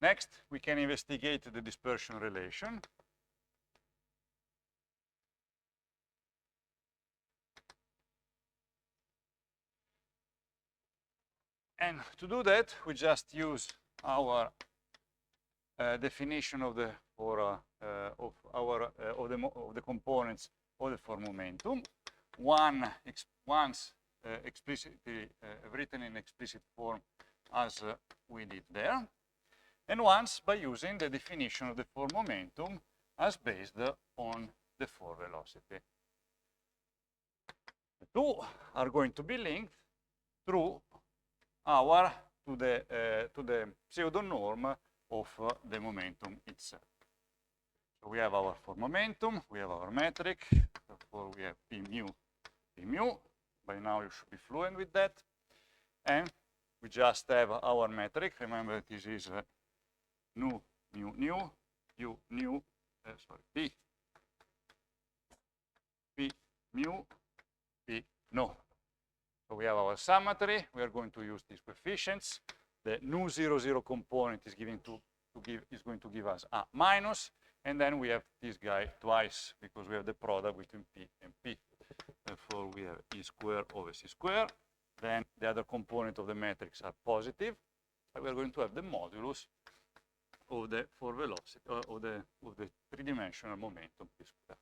Next, we can investigate the dispersion relation. And to do that, we just use our definition of the components of the form momentum. Once explicitly written in explicit form as we did there, and once by using the definition of the form momentum as based on the form velocity. The two are going to be linked through to the pseudo norm of the momentum itself. So we have our form momentum, we have our metric, therefore we have P mu. By now you should be fluent with that. And we just have our metric. Remember this is nu, nu, u, nu, P mu, P no. So we have our symmetry. We are going to use these coefficients. The nu 0, 0 component is going to give us a minus, and then we have this guy twice because we have the product between P and P. Therefore, we have E squared over C squared. Then the other component of the matrix are positive. We are going to have the modulus of the form velocity of the three-dimensional momentum P squared.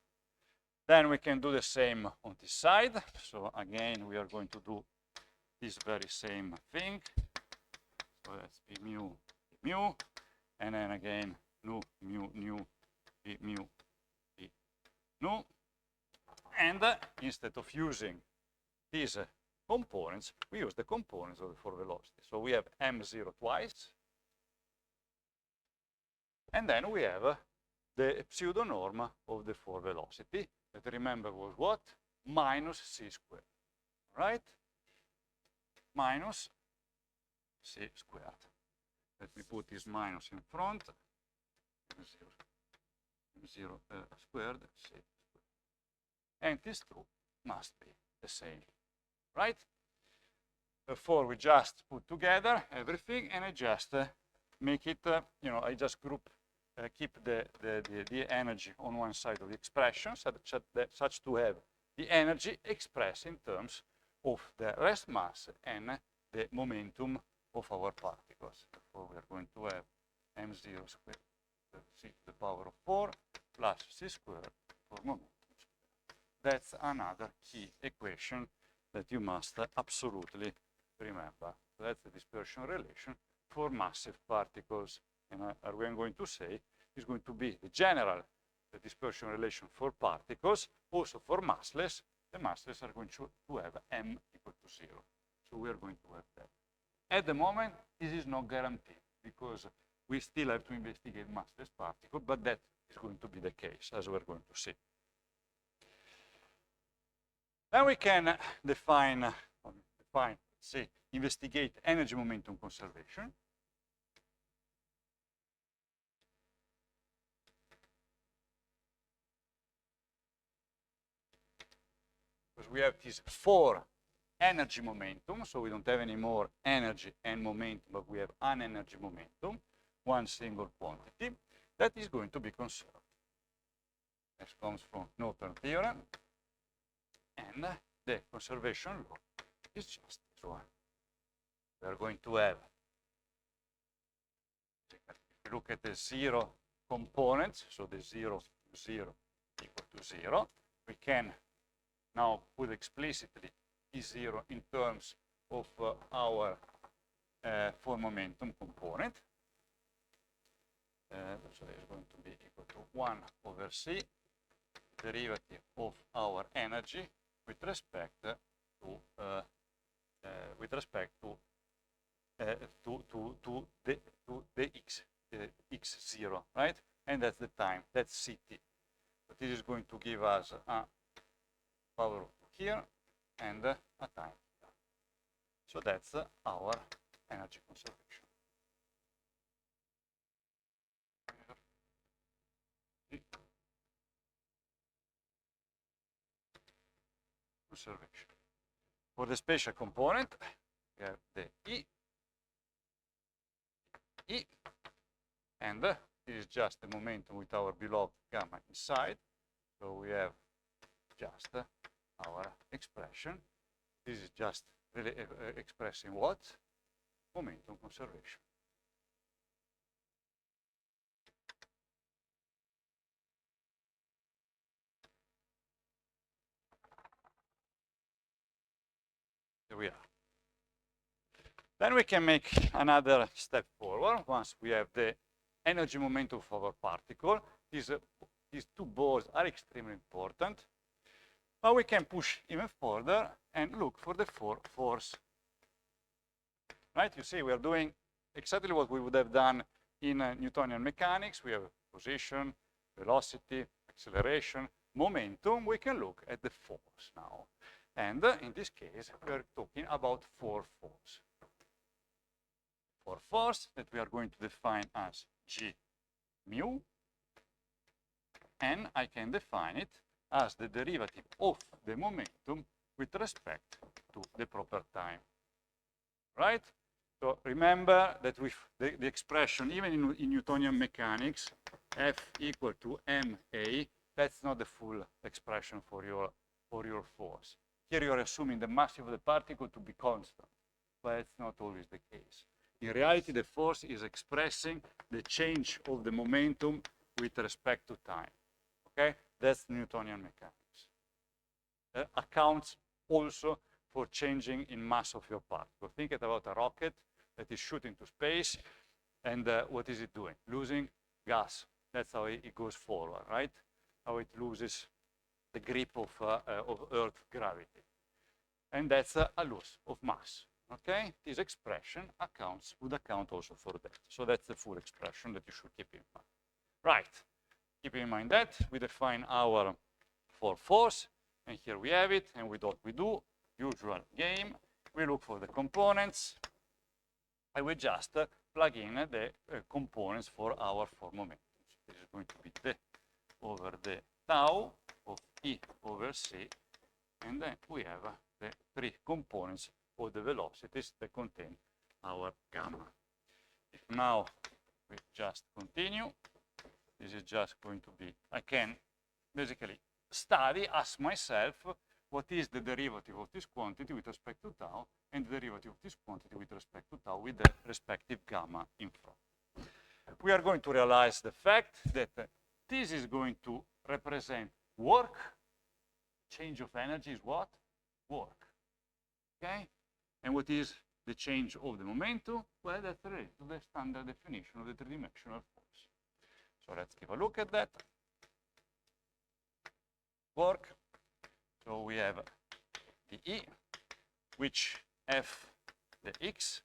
Then we can do the same on this side. So again, we are going to do this very same thing. So that's P mu, and then again nu, P mu, P nu. And instead of using these components, we use the components of the form velocity. So we have m0 twice, and then we have the pseudo norm of the form velocity. That remember was what? Minus c squared, right? Minus c squared. Let me put this minus in front. 0 squared c squared. And these two must be the same, right? Therefore, we just put together everything, and I just make it, I just keep the energy on one side of the expression, such to have the energy expressed in terms of the rest mass and the momentum of our particles. Therefore, we are going to have m0 squared c to the power of 4 plus c squared for momentum. That's another key equation that you must absolutely remember. So that's the dispersion relation for massive particles. And we're going to say is going to be the general dispersion relation for particles. Also for massless, the massless are going to have m equal to 0. So we are going to have that. At the moment, this is not guaranteed because we still have to investigate massless particles, but that is going to be the case, as we're going to see. Then we can investigate energy momentum conservation. Because we have these 4 energy momentum, so we don't have any more energy and momentum, but we have an energy momentum, one single quantity, that is going to be conserved. This comes from Norton theorem. And the conservation law is just this one. We are going to have, if you look at the 0 components, so the 0 equal to 0, we can now put explicitly E0 in terms of our form momentum component. So it's going to be equal to 1 over c, derivative of our energy with respect to the x0, right? And that's the time. That's ct. But this is going to give us a power of 2 here and a time here. So that's our energy conservation. Conservation. For the spatial component, we have the E E, and this is just the momentum with our beloved gamma inside. So we have just our expression. This is just really expressing what? Momentum conservation. Here we are. Then we can make another step forward once we have the energy momentum of our particle. These two balls are extremely important. But we can push even further and look for the force. Right? You see, we are doing exactly what we would have done in Newtonian mechanics. We have position, velocity, acceleration, momentum. We can look at the force now. And in this case, we are talking about four force. For force that we are going to define as G mu, and I can define it as the derivative of the momentum with respect to the proper time. Right? So remember that with the expression, even in Newtonian mechanics, F equal to ma, that's not the full expression for your force. Here you are assuming the mass of the particle to be constant, but it's not always the case. In reality, the force is expressing the change of the momentum with respect to time. Okay, that's Newtonian mechanics. Accounts also for changing in mass of your particle. Think about a rocket that is shooting to space, and what is it doing? Losing gas. That's how it goes forward, right? How it loses the grip of Earth gravity. And that's a loss of mass. Okay? This expression would account also for that. So that's the full expression that you should keep in mind. Right. Keep in mind that we define our force, and here we have it, and with what we do, usual game, we look for the components, and we just plug in the components for our four momentums. This is going to be the over the tau of E over C, and then we have the three components of the velocities that contain our gamma. If now we just continue, this is just going to be, I can basically study, ask myself, what is the derivative of this quantity with respect to tau, and the derivative of this quantity with respect to tau with the respective gamma in front. We are going to realize the fact that this is going to represent work. Change of energy is what? Work. Okay? And what is the change of the momentum? Well, that's related to the standard definition of the three-dimensional force. So let's give a look at that. Work. So we have the E, which F, the X,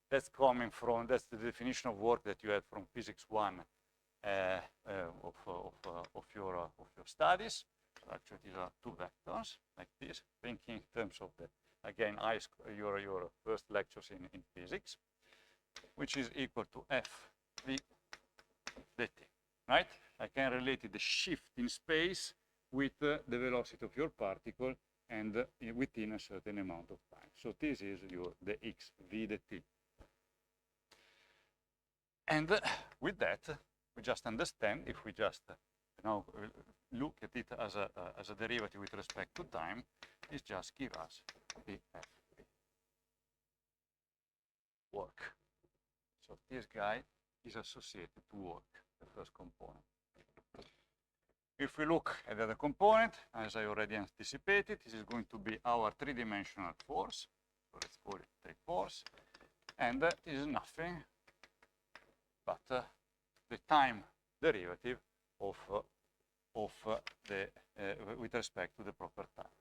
that's coming from, that's the definition of work that you had from physics 1 of your studies. So actually these are two vectors like this, thinking in terms of the, again, your first lectures in physics, which is equal to F v dt, right? I can relate the shift in space with the velocity of your particle and within a certain amount of time. So this is the x v dt. And with that, we just understand, if we just look at it as a derivative with respect to time, it just gives us the f work. So this guy is associated to work, the first component. If we look at the other component, as I already anticipated, this is going to be our three-dimensional force. So let's call it the force. And this is nothing but the time derivative of with respect to the proper time.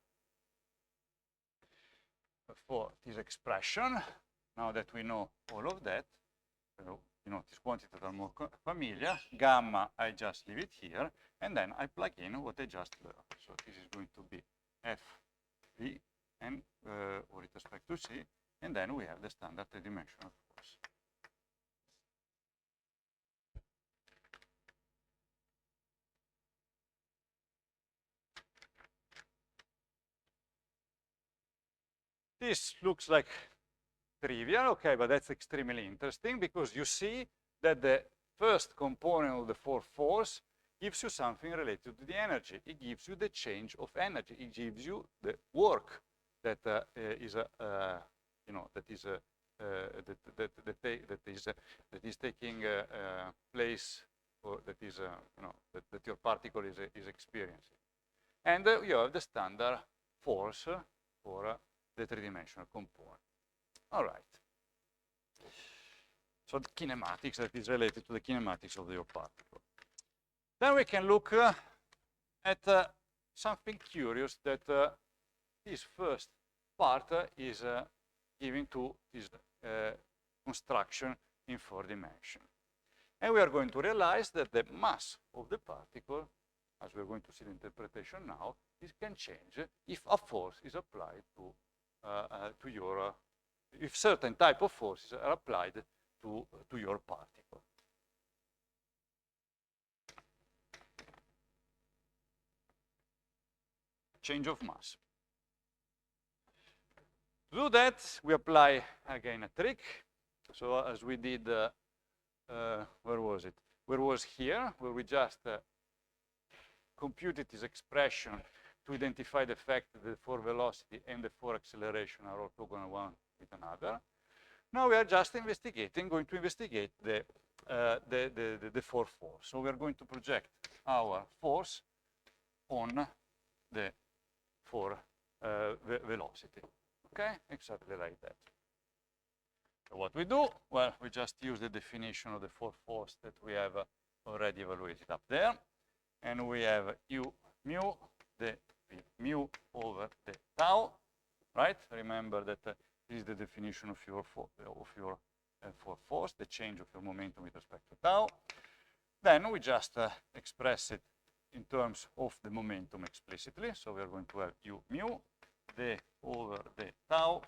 For this expression, now that we know all of that, these quantities are more familiar, gamma, I just leave it here, and then I plug in what I just learned. So this is going to be Fv, and with respect to C, and then we have the standard three-dimensional force. This looks like trivial, okay, but that's extremely interesting because you see that the first component of the force gives you something related to the energy. It gives you the change of energy. It gives you the work that is taking place, or that is that your particle is experiencing. And you have the standard force for the three-dimensional component. All right. So the kinematics that is related to the kinematics of your particle. Then we can look at something curious that this first part is giving to this construction in 4 dimensions. And we are going to realize that the mass of the particle, as we're going to see the interpretation now, this can change if a force is applied to your, if certain type of forces are applied to your particle. Change of mass. To do that, we apply again a trick. So as we did, where was it? Where was here, where we just computed this expression to identify the fact that the 4 velocity and the 4 acceleration are orthogonal one with another. Now we are just going to investigate the 4 force. So we are going to project our force on the 4 velocity. Okay, exactly like that. So what we do, well, we just use the definition of the 4 force that we have already evaluated up there. And we have u mu, the mu over the tau, right? Remember that this is the definition of your force, the change of your momentum with respect to tau. Then we just express it in terms of the momentum explicitly. So we are going to have u mu, the over the tau,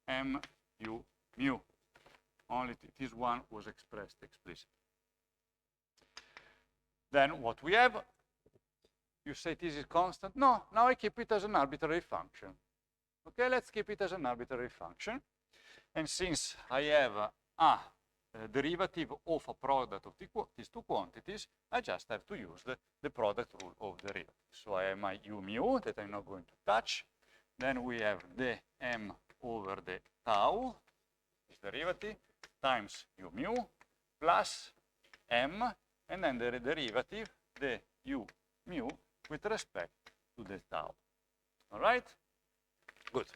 m u mu. Only this one was expressed explicitly. Then what we have, you say this is constant. No, now I keep it as an arbitrary function. Okay, let's keep it as an arbitrary function. And since I have a derivative of a product of these 2 quantities, I just have to use the product rule of derivatives. So I have my u mu that I'm not going to touch. Then we have the m over the tau, this derivative, times u mu, plus m, and then the derivative, the u mu, with respect to the tau. All right? Good.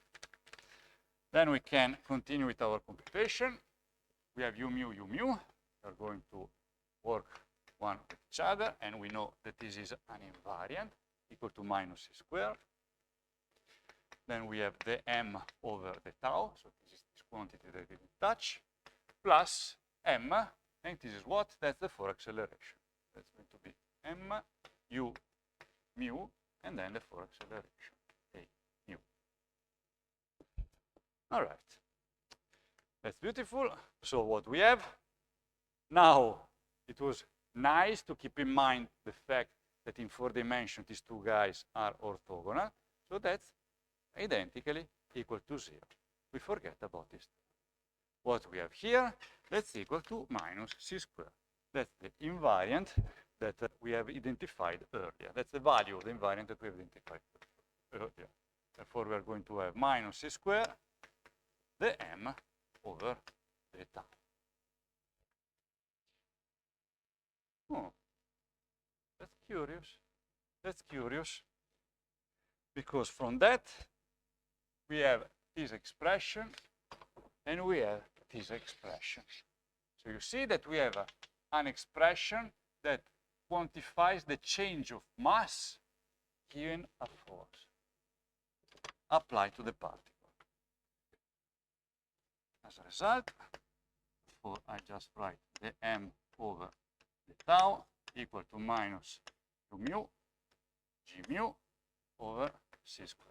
Then we can continue with our computation. We have u mu, u mu. We are going to work one with each other, and we know that this is an invariant equal to minus c squared. Then we have the m over the tau, so this is this quantity that we didn't touch, plus m, and this is what? That's the 4 acceleration. That's going to be m u mu, and then the 4 acceleration, a mu. All right. That's beautiful. So what we have now, it was nice to keep in mind the fact that in 4 dimensions these 2 guys are orthogonal. So that's identically equal to 0. We forget about this. What we have here, that's equal to minus c squared. That's the invariant that we have identified earlier. That's the value of the invariant that we have identified earlier. Therefore, we are going to have minus c squared, the m over the tau. Oh, that's curious. That's curious. Because from that, we have this expression, and we have this expression. So you see that we have an expression that quantifies the change of mass given a force applied to the particle. As a result, I just write the m over the tau equal to minus u mu, g mu over c squared.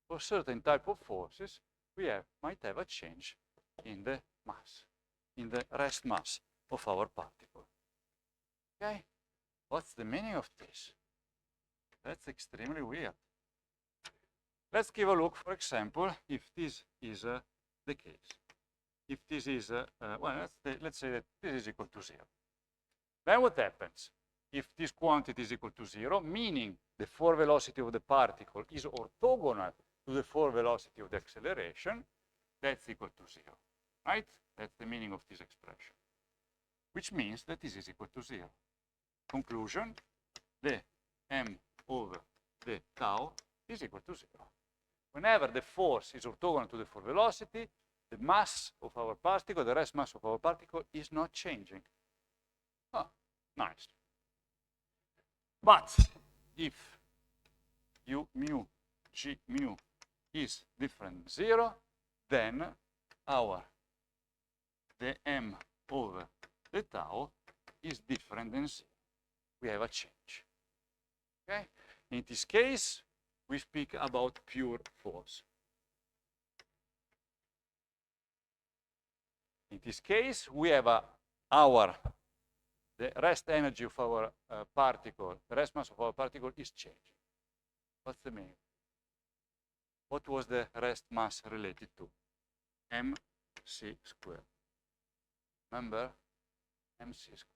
For certain type of forces, we might have a change in the mass, in the rest mass of our particle. Okay? What's the meaning of this? That's extremely weird. let's give a look, for example, if this is the case. If this is, well, let's say that this is equal to 0. Then what happens? If this quantity is equal to 0, meaning the forward velocity of the particle is orthogonal to the forward velocity of the acceleration, that's equal to 0, right? That's the meaning of this expression, which means that this is equal to 0. Conclusion, the m over the tau is equal to 0. Whenever the force is orthogonal to the forward velocity, the mass of our particle, the rest mass of our particle, is not changing. Oh, nice. But if u mu g mu is different than 0, then the m over the tau is different than 0. We have a change. Okay? In this case, we speak about pure force. In this case, we have the rest energy of our particle, the rest mass of our particle is changing. What's the meaning? What was the rest mass related to? mc squared. Remember? mc squared.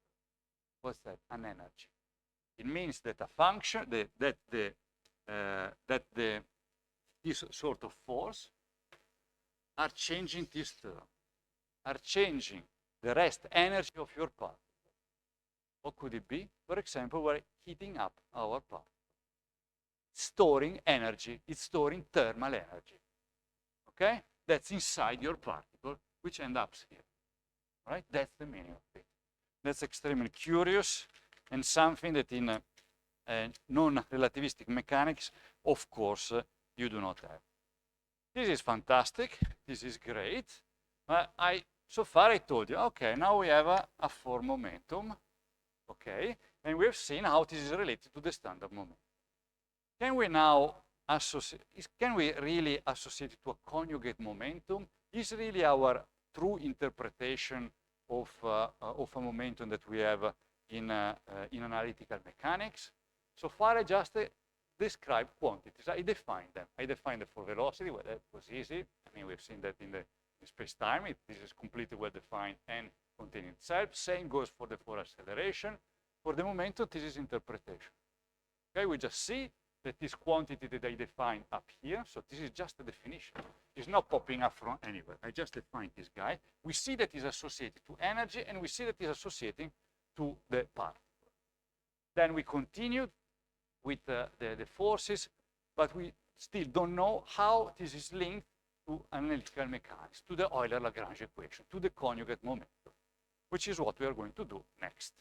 What's that? An energy. It means that a function, this sort of force are changing this term, are changing the rest energy of your particle. What could it be? For example, we're heating up our particle. Storing energy, it's storing thermal energy. Okay? That's inside your particle, which ends up here. Right? That's the meaning of it. That's extremely curious and something that in non-relativistic mechanics, of course, you do not have. This is fantastic. This is great. So far I told you, okay, now we have a form momentum. Okay, and we've seen how this is related to the standard momentum. Can we now associate, can we really associate it to a conjugate momentum? Is really our true interpretation of a momentum that we have in analytical mechanics. So far I just describe quantities. I define them. I define the forward velocity. Well, that was easy. I mean, we've seen that in the space-time. This is completely well-defined and contained itself. Same goes for the forward acceleration. For the momentum, this is interpretation. Okay, we just see that this quantity that I defined up here, so this is just a definition. It's not popping up from anywhere. I just defined this guy. We see that it's associated to energy, and we see that it's associating to the particle. Then we continued with the forces, but we still don't know how this is linked to analytical mechanics, to the Euler-Lagrange equation, to the conjugate momentum, which is what we are going to do next.